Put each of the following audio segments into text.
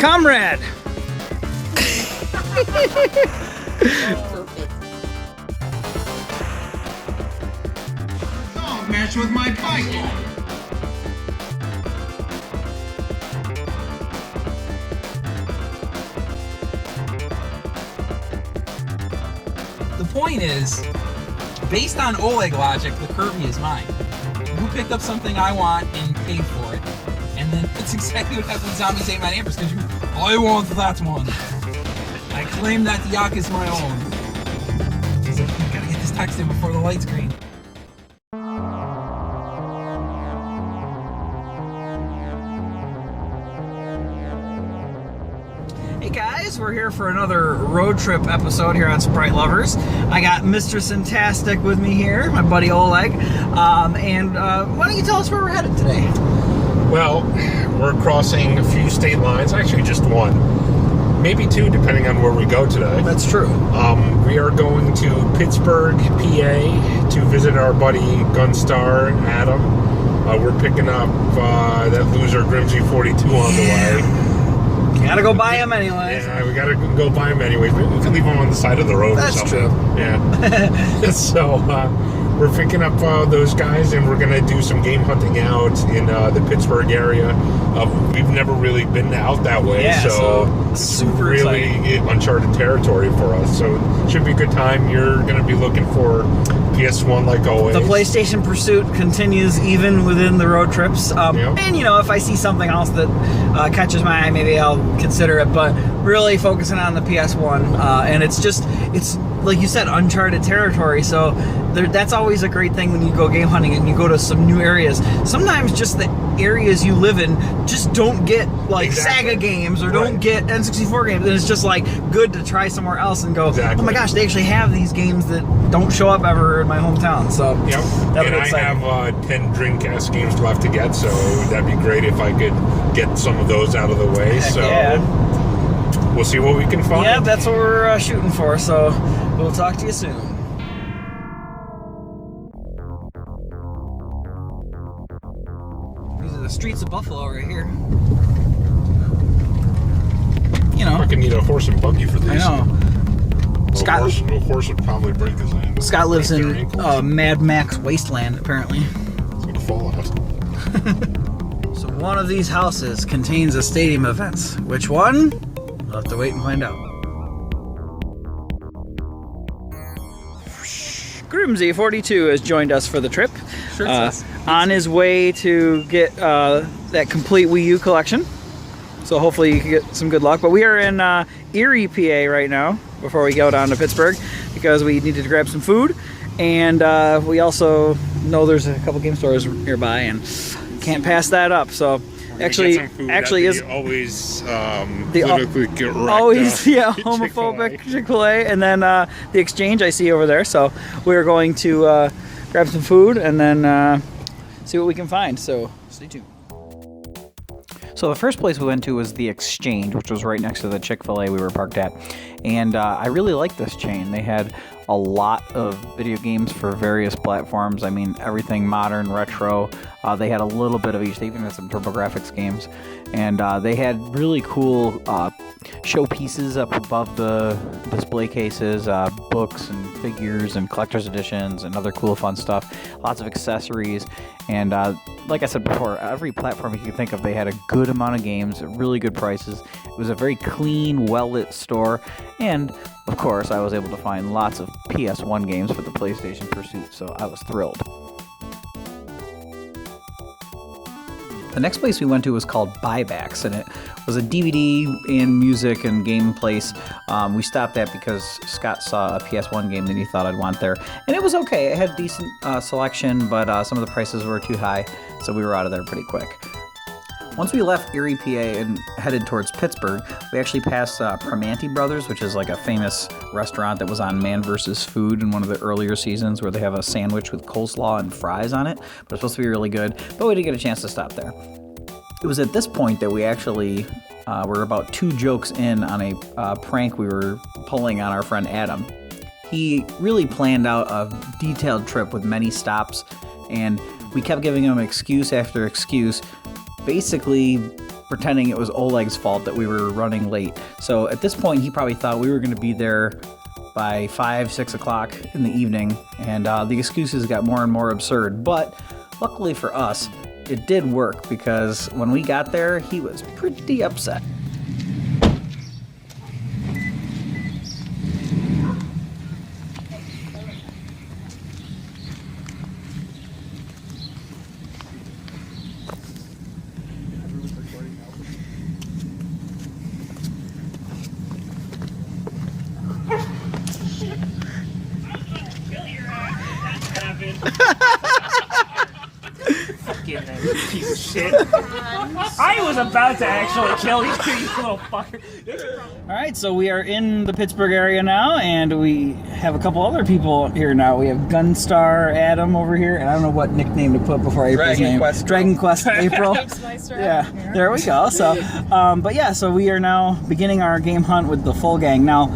Comrade! Don't mess with my bike! The point is, based on Oleg logic, the Kirby is mine. You picked up something I want and paid for it. And then that's exactly what happened when Zombies ate my neighbors, because I want that one. I claim that yak is my own. He's like, I gotta get this text in before the light's green. Hey guys, we're here for another road trip episode here on Sprite Lovers. I got Mr. Sintastic with me here, my buddy Oleg. Why don't you tell us where we're headed today? Well, we're crossing a few state lines, actually just one, maybe two, depending on where we go today. That's true. We are going to Pittsburgh, PA, to visit our buddy Gunstar, Adam. We're picking up that loser Grimsie42 on the way. Gotta go buy him anyways. Yeah, we gotta go buy him anyways. Maybe we can leave him on the side of the road or something. That's true. Yeah. So, we're picking up those guys, and we're gonna do some game hunting out in the Pittsburgh area. We've never really been out that way, Yeah, so it's super really exciting. uncharted territory for us. So it should be a good time. You're gonna be looking for PS1 like always. The PlayStation pursuit continues even within the road trips. Yep. And, you know, if I see something else that catches my eye, maybe I'll consider it. But really focusing on the PS1. And it's like you said, uncharted territory. So that's always a great thing when you go game hunting and you go to some new areas. Sometimes just the areas you live in just don't get like Saga games or don't get N64 games. And it's just like good to try somewhere else and go, oh my gosh, they actually have these games that don't show up ever in my hometown. So yep. And I have 10 Dreamcast games left to get, so that'd be great if I could get some of those out of the way. Heck so yeah. We'll see what we can find. Yeah, that's what we're shooting for. So we'll talk to you soon. These are the streets of Buffalo right here. You know. I fucking need a horse and buggy for these. I know. A horse would probably break his hand. Scott lives in Mad Max Wasteland, apparently. It's gonna fall out. So one of these houses contains a stadium events. Which one? We'll have to wait and find out. Grimsie42 has joined us for the trip. Sure does. On his way to get that complete Wii U collection. So hopefully you can get some good luck. But we are in Erie, PA right now before we go down to Pittsburgh because we needed to grab some food. And we also know there's a couple game stores nearby and can't pass that up. So actually is always politically correct. Always, homophobic Chick-fil-A. And then the Exchange I see over there. So we're going to grab some food and then see what we can find. So stay tuned. So the first place we went to was the Exchange, which was right next to the Chick-fil-A we were parked at. And I really liked this chain. They had a lot of video games for various platforms. I mean, everything modern, retro. They had a little bit of each. They even had some TurboGrafx games. And they had really cool showpieces up above the display cases, books and figures and collector's editions and other cool fun stuff. Lots of accessories. And like I said before, every platform you could think of, they had a good amount of games at really good prices. It was a very clean, well-lit store. And, of course, I was able to find lots of PS1 games for the PlayStation Pursuit, so I was thrilled. The next place we went to was called Buybacks, and it was a DVD and music and game place. We stopped at because Scott saw a PS1 game that he thought I'd want there. And it was okay. It had decent selection, but some of the prices were too high, so we were out of there pretty quick. Once we left Erie, PA, and headed towards Pittsburgh, we actually passed Primanti Brothers, which is like a famous restaurant that was on Man vs. Food in one of the earlier seasons, where they have a sandwich with coleslaw and fries on it. But it's supposed to be really good, but we didn't get a chance to stop there. It was at this point that we actually were about 2 jokes in on a prank we were pulling on our friend Adam. He really planned out a detailed trip with many stops, and we kept giving him excuse after excuse, basically pretending it was Oleg's fault that we were running late. So at this point, he probably thought we were going to be there by 5, 6 o'clock in the evening, and the excuses got more and more absurd. But luckily for us, it did work, because when we got there, he was pretty upset. Fucking piece of shit. I was about to actually kill you, you little fucker. Alright, so we are in the Pittsburgh area now, and we have a couple other people here now. We have Gunstar Adam over here, and I don't know what nickname to put before April's name. Dragon Quest April. Yeah, there we go. So, but yeah, so we are now beginning our game hunt with the full gang. Now,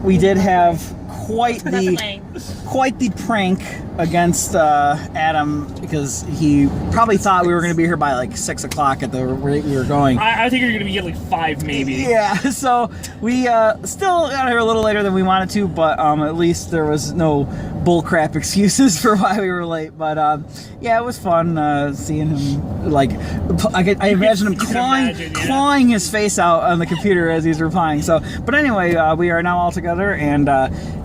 we did have quite the prank against Adam, because he probably thought we were going to be here by like 6 o'clock at the rate we were going. I think you're going to be at like 5 maybe. Yeah, so we still got here a little later than we wanted to, but at least there was no bullcrap excuses for why we were late. But yeah, it was fun seeing him, like, I imagine him clawing his face out on the computer as he's replying. So, but anyway, we are now all together, and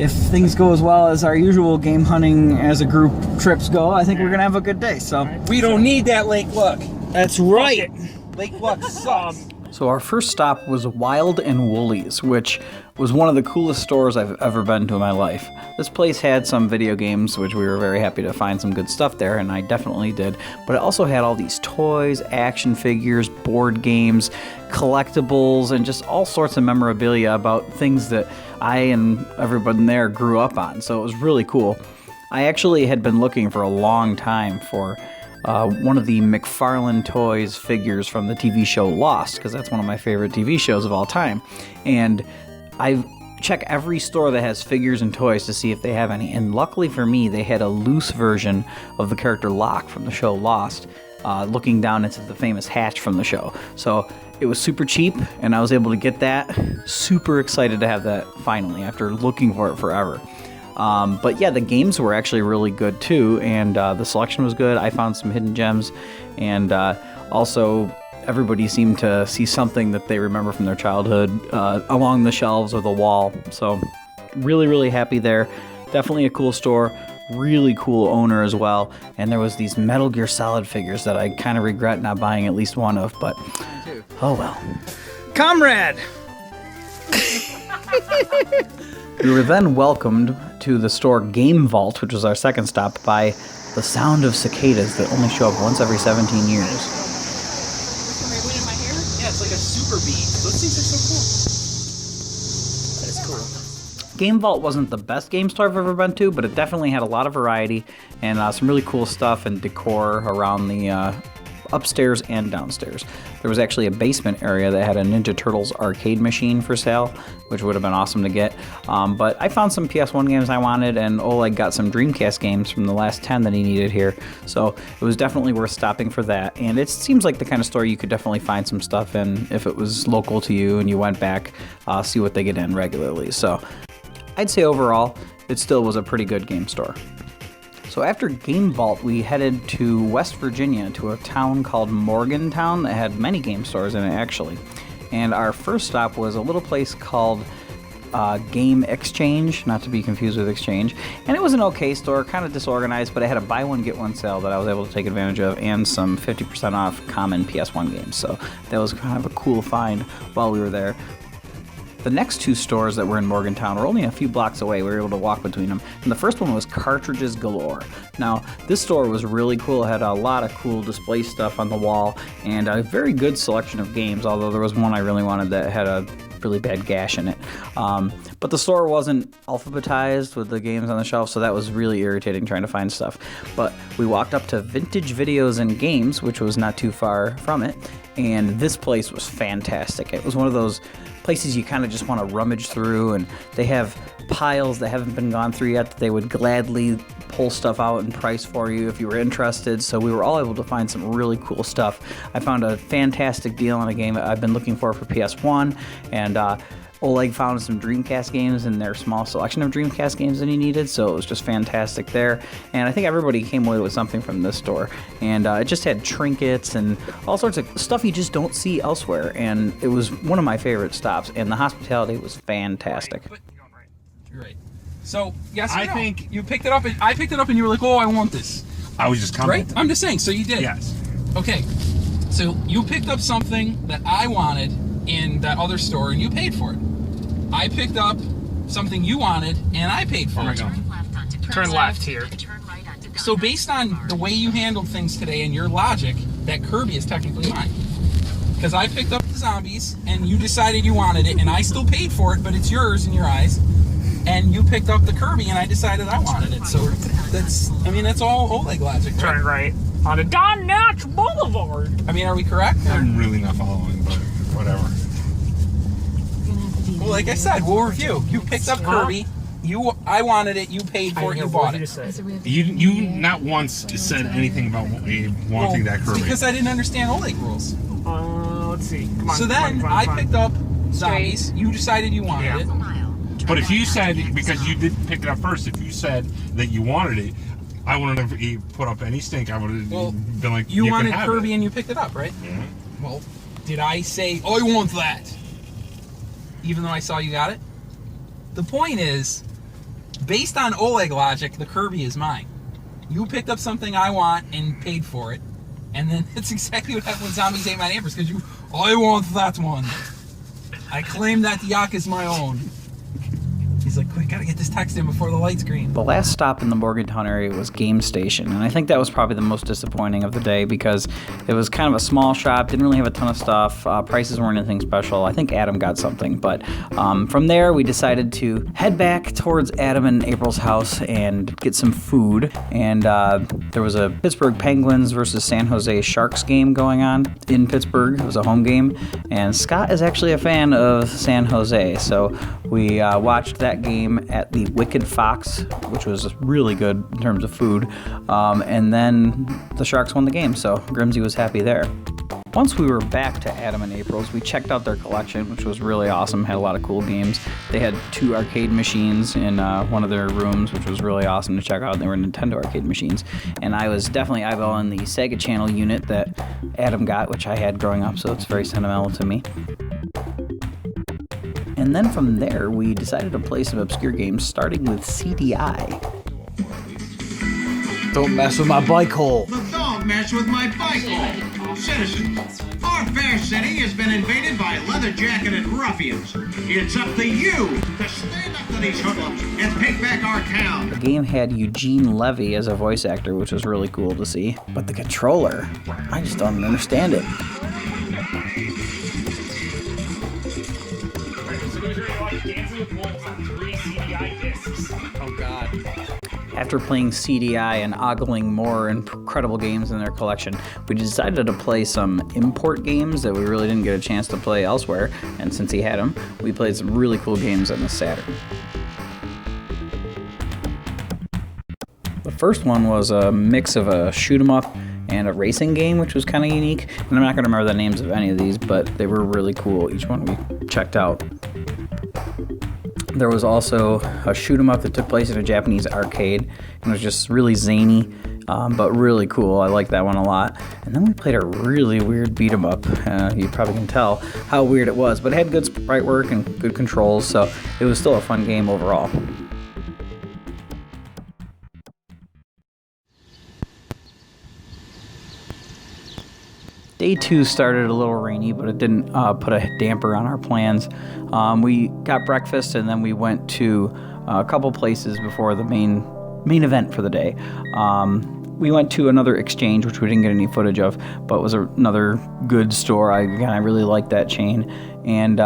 if things go as well as our usual game hunting as a group trips go, I think we're gonna have a good day. So We don't need that Lake Look. that's right. Lake Look sucks. So our first stop was Wild and Woolies, which was one of the coolest stores I've ever been to in my life. This place had some video games, which we were very happy to find some good stuff there, and I definitely did. But it also had all these toys, action figures, board games, collectibles, and just all sorts of memorabilia about things that I and everyone there grew up on. So it was really cool. I actually had been looking for a long time for one of the McFarlane Toys figures from the TV show Lost, because that's one of my favorite TV shows of all time. And I check every store that has figures and toys to see if they have any. And luckily for me, they had a loose version of the character Locke from the show Lost, looking down into the famous hatch from the show. So it was super cheap, and I was able to get that. Super excited to have that finally, after looking for it forever. But yeah, the games were actually really good too, and the selection was good. I found some hidden gems, and also everybody seemed to see something that they remember from their childhood along the shelves or the wall. So really, really happy there. Definitely a cool store. Really cool owner as well. And there was these Metal Gear Solid figures that I kind of regret not buying at least one of, but oh well. Comrade! We were then welcomed to the store Game Vault, which was our second stop, by the sound of cicadas that only show up once every 17 years. Yeah, it's like a super bee. Those things are so cool. That is cool. Game Vault wasn't the best game store I've ever been to, but it definitely had a lot of variety and some really cool stuff and decor around the upstairs and downstairs. There was actually a basement area that had a Ninja Turtles arcade machine for sale, which would have been awesome to get. But I found some PS1 games I wanted, and Oleg got some Dreamcast games from the last 10 that he needed here. So it was definitely worth stopping for that. And it seems like the kind of store you could definitely find some stuff in if it was local to you and you went back, see what they get in regularly. So I'd say overall, it still was a pretty good game store. So after Game Vault, we headed to West Virginia to a town called Morgantown that had many game stores in it, actually. And our first stop was a little place called Game Exchange, not to be confused with Exchange. And it was an okay store, kind of disorganized, but it had a buy one, get one sale that I was able to take advantage of, and some 50% off common PS1 games. So that was kind of a cool find while we were there. The next two stores that were in Morgantown were only a few blocks away. We were able to walk between them. And the first one was Cartridges Galore. Now, this store was really cool. It had a lot of cool display stuff on the wall and a very good selection of games, although there was one I really wanted that had a really bad gash in it. But the store wasn't alphabetized with the games on the shelf, so that was really irritating trying to find stuff. But we walked up to Vintage Videos and Games, which was not too far from it, and this place was fantastic. It was one of those places you kind of just want to rummage through, and they have piles that haven't been gone through yet that they would gladly pull stuff out and price for you if you were interested. So we were all able to find some really cool stuff. I found a fantastic deal on a game that I've been looking for PS1, and Oleg found some Dreamcast games in their small selection of Dreamcast games that he needed, so it was just fantastic there. And I think everybody came away with something from this store. And it just had trinkets and all sorts of stuff you just don't see elsewhere. And it was one of my favorite stops, and the hospitality was fantastic. You're right. So, yes, I think you picked it up, and I picked it up, and you were like, "Oh, I want this." I was just coming. Right? I'm just saying. So you did. Yes. Okay. So you picked up something that I wanted in that other store, and you paid for it. I picked up something you wanted, and I paid for it. Turn left here. So based on the way you handled things today and your logic, that Kirby is technically mine. Because I picked up the zombies, and you decided you wanted it, and I still paid for it, but it's yours in your eyes. And you picked up the Kirby, and I decided I wanted it. So that's all Oleg logic, right? Turn right onto Don Natch Boulevard. I mean, are we correct? I'm really not following, but whatever. Well, like I said, we'll review. You picked up Kirby. I wanted it. You paid for it. You bought it. You not once said anything about wanting that Kirby. Because I didn't understand Oleg rules. Let's see. Come on. So then I picked up zombies. You decided you wanted it. But if you said, because you didn't pick it up first, if you said that you wanted it, I wouldn't have put up any stink. I would have been like, you wanted can have Kirby it. and you picked it up, right? Yeah. Well, did I say, "Oh, I want that," even though I saw you got it? The point is, based on Oleg logic, the Kirby is mine. You picked up something I want and paid for it, and then it's exactly what happened when Zombies Ate My Neighbors, because I want that one. I claim that yak is my own. He's like, quick, gotta get this text in before the light's green. The last stop in the Morgantown area was Game Station, and I think that was probably the most disappointing of the day because it was kind of a small shop, didn't really have a ton of stuff, prices weren't anything special. I think Adam got something, but from there we decided to head back towards Adam and April's house and get some food, and there was a Pittsburgh Penguins versus San Jose Sharks game going on in Pittsburgh. It was a home game, and Scott is actually a fan of San Jose, so we watched that game at the Wicked Fox, which was really good in terms of food, and then the Sharks won the game, so Grimsie was happy there. Once we were back to Adam and April's, we checked out their collection, which was really awesome, had a lot of cool games. They had 2 arcade machines in one of their rooms, which was really awesome to check out. They were Nintendo arcade machines, and I was definitely eyeballing the Sega Channel unit that Adam got, which I had growing up, so it's very sentimental to me. And then from there, we decided to play some obscure games, starting with CDI. Don't mess with my bike hole. Don't mess with my bike hole. Citizens, our fair city has been invaded by leather-jacketed ruffians. It's up to you to stand up to these hoodlums and take back our town. The game had Eugene Levy as a voice actor, which was really cool to see. But the controller, I just don't understand it. Oh god. After playing CDI and ogling more incredible games in their collection, we decided to play some import games that we really didn't get a chance to play elsewhere, and since he had them, we played some really cool games on the Saturn. The first one was a mix of a shoot 'em up and a racing game, which was kind of unique, and I'm not going to remember the names of any of these, but they were really cool, each one we checked out. There was also a shoot 'em up that took place in a Japanese arcade, and it was just really zany, but really cool. I liked that one a lot. And then we played a really weird beat 'em up. You probably can tell how weird it was, but it had good sprite work and good controls, so it was still a fun game overall. Day 2 started a little rainy, but it didn't put a damper on our plans. We got breakfast and then we went to a couple places before the main event for the day. We went to another exchange, which we didn't get any footage of, but was another good store. I really liked that chain. And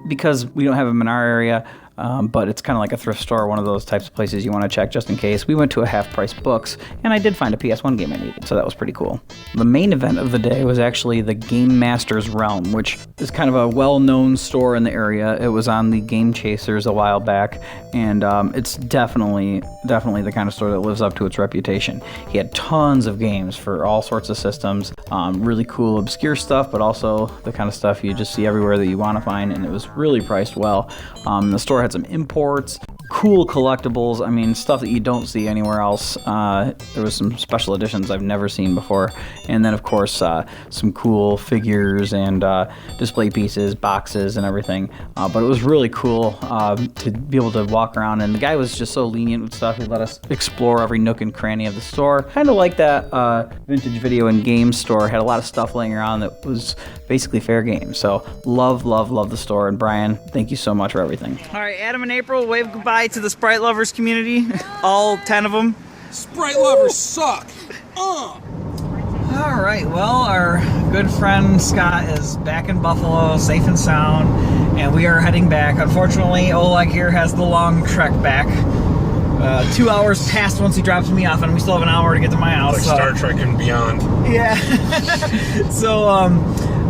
because we don't have them in our area, but it's kind of like a thrift store, one of those types of places you want to check just in case. We went to a half-price books, and I did find a PS1 game I needed, so that was pretty cool. The main event of the day was actually the Game Master's Realm, which is kind of a well-known store in the area. It was on the Game Chasers a while back, and it's definitely the kind of store that lives up to its reputation. He had tons of games for all sorts of systems, really cool obscure stuff, but also the kind of stuff you just see everywhere that you want to find, and it was really priced well. The store had some imports, cool collectibles, I mean, stuff that you don't see anywhere else. There was some special editions I've never seen before, and then of course some cool figures and display pieces, boxes and everything, but it was really cool to be able to walk around, and the guy was just so lenient with stuff. He let us explore every nook and cranny of the store, kind of like that vintage video and game store. Had a lot of stuff laying around that was basically fair game. So love the store, and Brian, thank you so much for everything. All right, Adam and April, wave goodbye to the Sprite lovers community, all 10 of them. Sprite lovers suck. All right, well, our good friend Scott is back in Buffalo, safe and sound, and we are heading back. Unfortunately, Oleg here has the long trek back. 2 hours passed once he drops me off, and we still have an hour to get to my house. Like Star Trek and Beyond. Yeah. So,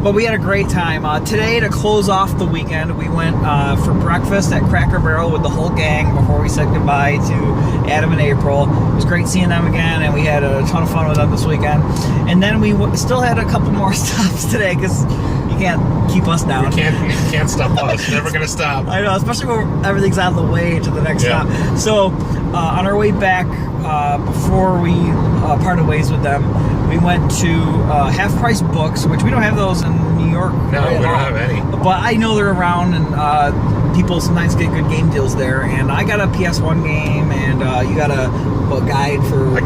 but we had a great time. Today, to close off the weekend, we went for breakfast at Cracker Barrel with the whole gang before we said goodbye to Adam and April. It was great seeing them again, and we had a ton of fun with them this weekend. And then we still had a couple more stops today, because you can't keep us down. You can't stop us. Never gonna stop. I know, especially when everything's out of the way to the next stop. So, on our way back, before we parted ways with them, we went to half-price books, which we don't have those in New York. No, we don't have any. But I know they're around, and people sometimes get good game deals there. And I got a PS1 game, and you got a guide for... I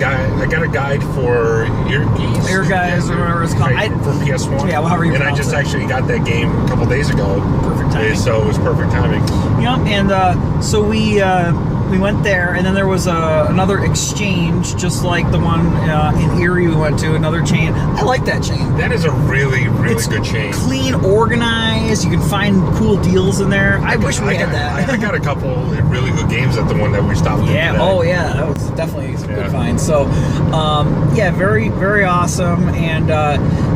got a guide for Ear Guys, or whatever it's called. For PS1. Yeah, well, however you And I just actually got that game a couple days ago. Perfect timing. So it was perfect timing. Yep, and so we went there, and then there was another exchange, just like the one in Erie we went to, another chain. I like that chain. That is a really good chain. Clean, organized. You can find cool deals in there. I wish we had that. I got a couple really good games at the one that we stopped at today. Oh yeah, that was definitely some good finds. So, yeah, very, very awesome. And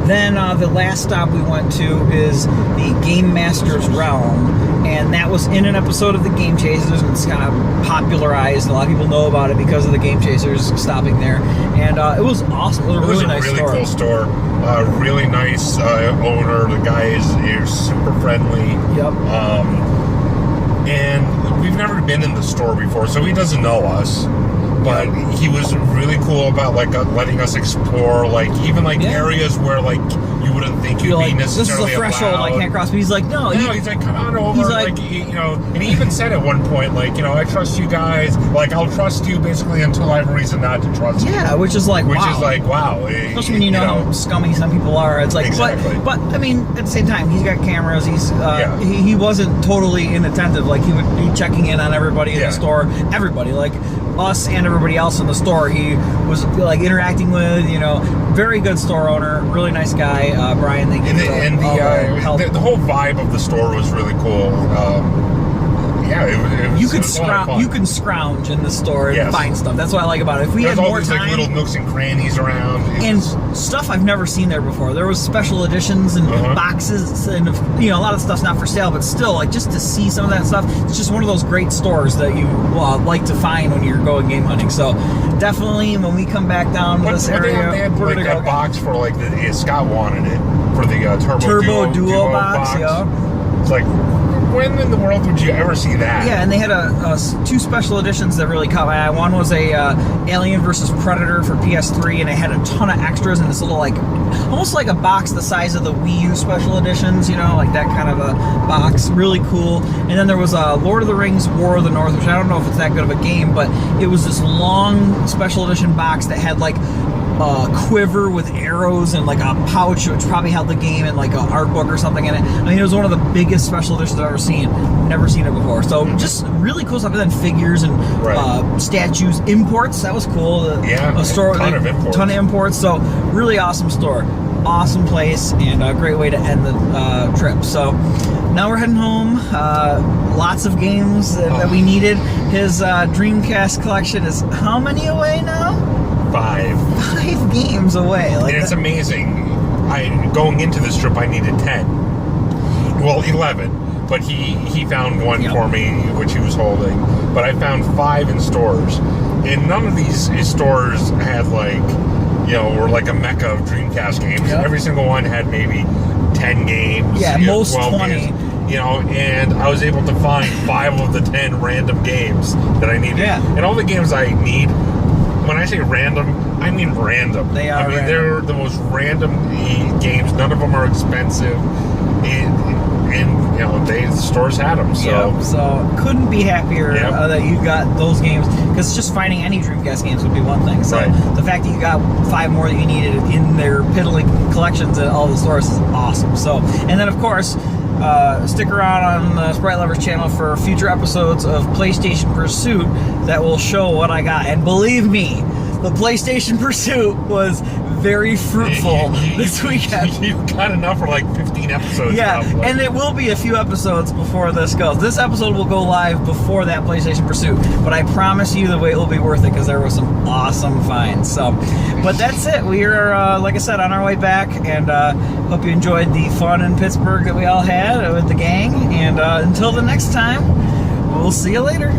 then the last stop we went to is the Game Master's Realm. And that was in an episode of the Game Chasers, and it's kind of popularized. A lot of people know about it because of the Game Chasers stopping there. And it was awesome. It was a really nice store. It was a really cool store. Really nice owner. The guy is super friendly. Yep. And we've never been in the store before, so he doesn't know us. But he was really cool about letting us explore, even areas where you wouldn't think you'd be necessarily this is a threshold allowed. I can't cross. But he's like, no. He's like, come on over. He's like, and he even said at one point, I trust you guys. I'll trust you basically until I have a reason not to trust you. Yeah, which is wow. Wow. Especially when you know how scummy some people are. It's like, exactly. But I mean, at the same time, he's got cameras. He's he wasn't totally inattentive. He would be checking in on everybody in the store. Everybody, us and everybody else in the store, he was interacting with. Very good store owner, really nice guy. Brian, thank you for help. The whole vibe of the store was really cool. It was. You can scrounge in the store and find stuff. That's what I like about it. If we had more time, little nooks and crannies around, and stuff I've never seen there before. There was special editions and boxes, and a lot of stuff's not for sale, but still, just to see some of that stuff, it's just one of those great stores that you like to find when you're going game hunting. So definitely, when we come back down to this area, they had a box for Scott wanted it for the Turbo Duo box. Yeah. It's when in the world would you ever see that? Yeah, and they had two special editions that really caught my eye. One was a Alien vs. Predator for PS3, and it had a ton of extras in this little, almost like a box the size of the Wii U special editions, that kind of a box. Really cool. And then there was Lord of the Rings War of the North, which I don't know if it's that good of a game, but it was this long special edition box that had, quiver with arrows and a pouch which probably held the game and an art book or something in it. I mean, it was one of the biggest special editions I've ever seen. Never seen it before. So just really cool stuff. And then figures and statues, imports. That was cool. A store, ton of imports. So really awesome store. awesome place and a great way to end the trip. So now we're heading home. Lots of games that we needed. His Dreamcast collection is how many away now? 5 games away. And it's amazing. Going into this trip, I needed 10. Well, 11. But he found one for me, which he was holding. But I found 5 in stores. And none of these stores had were like a mecca of Dreamcast games. Yep. Every single one had maybe 10 games. Yeah, most 12 20. games. And I was able to find 5 of the 10 random games that I needed. Yeah. And all the games I need, when I say random, I mean random. They are random. They're the most random games. None of them are expensive. And the stores had them. So couldn't be happier that you got those games, because just finding any Dreamcast games would be one thing. So the fact that you got 5 more that you needed in their piddling collections at all the stores is awesome. So, and then of course, stick around on the Sprite Lovers channel for future episodes of PlayStation Pursuit that will show what I got. And believe me, the PlayStation Pursuit was very fruitful this weekend. You got enough for like 15 episodes. Yeah, and it will be a few episodes before this goes. This episode will go live before that PlayStation Pursuit, but I promise you the wait will be worth it, because there was some awesome finds. So, but that's it. We are, like I said, on our way back, and hope you enjoyed the fun in Pittsburgh that we all had with the gang. And until the next time, we'll see you later.